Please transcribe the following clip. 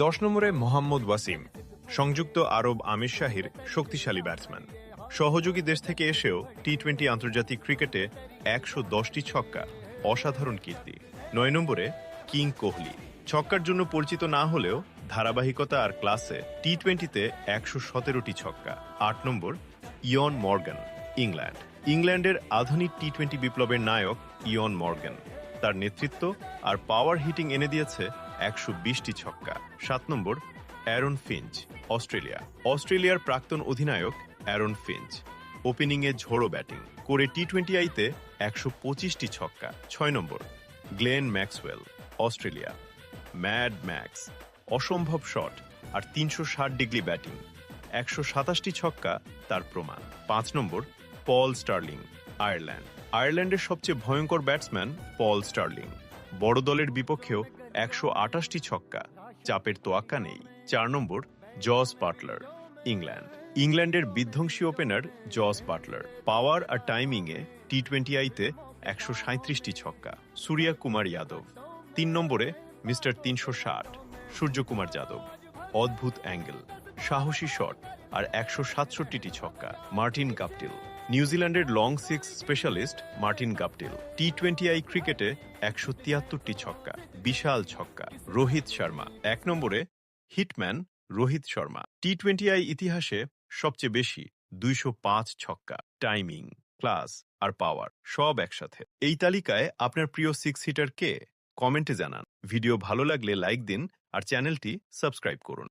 10 নম্বরে মোহাম্মদ ওয়াসিম, সংযুক্ত আরব আমিরশাহীর শক্তিশালী ব্যাটসম্যান। সহযোগী দেশ থেকে এসেও টি-20 আন্তর্জাতিক ক্রিকেটে 110টি ছক্কা, অসাধারণ কীর্তি। 9 নম্বরে কিং কোহলি, ছক্কার জন্য পরিচিত না হলেও ধারাবাহিকতা আর ক্লাসে টি-20তে 117টি ছক্কা। 8 নম্বর ইয়ন মর্গ্যান, ইংল্যান্ড। ইংল্যান্ডের আধুনিক টি-20 বিপ্লবের নায়ক ইয়ন মর্গ্যান তার নেতৃত্ব আর পাওয়ার হিটিং এনে দিয়েছে 120টি ছক্কা। 7 নম্বর অ্যারন ফিঞ্চ, অস্ট্রেলিয়া। অস্ট্রেলিয়ার প্রাক্তন অধিনায়ক অ্যারন ফিঞ্চ ওপেনিংয়ে ঝোড়ো ব্যাটিং করে টি-20তে 125টি ছক্কা। 6 নম্বর Glenn Maxwell, Australia. Mad Max, অসম্ভব শট আর 360 ডিগ্রি ব্যাটিং, 127টি ছক্কা তার প্রমাণ। 5 নম্বর পল স্টার্লিং, আয়ারল্যান্ড। আয়ারল্যান্ডের সবচেয়ে ভয়ঙ্কর ব্যাটসম্যান পল স্টার্লিং, বড় দলের বিপক্ষেও 128টি ছক্কা, চাপের তোয়াক্কা নেই। 4 নম্বর জস বাটলার, ইংল্যান্ড। ইংল্যান্ডের বিধ্বংসী ওপেনার জস বাটলার পাওয়ার আর টাইমিংয়ে টি-20তে 137টি ছক্কা। সূর্যা কুমার যাদব, 3 নম্বরে মিস্টার 360, সূর্যকুমার যাদব। অদ্ভুত অ্যাঙ্গেল, সাহসী শট আর 167টি ছক্কা। মার্টিন গাপটিল, নিউজিল্যান্ডের long six specialist Martin Guptill টি-20 ক্রিকেটে 173টি ছক্কা, বিশাল ছক্কা। রোহিত শর্মা, 1 নম্বরে হিটম্যান রোহিত শর্মা, টি-20 ইতিহাসে সবচেয়ে বেশি 205 ছক্কা, টাইমিং, ক্লাস আর পাওয়ার সব একসাথে। এই তালিকায় আপনার প্রিয় সিক্স হিটার কে? কমেন্টে জানান। ভিডিও ভালো লাগলে লাইক দিন আর চ্যানেলটি সাবস্ক্রাইব করুন।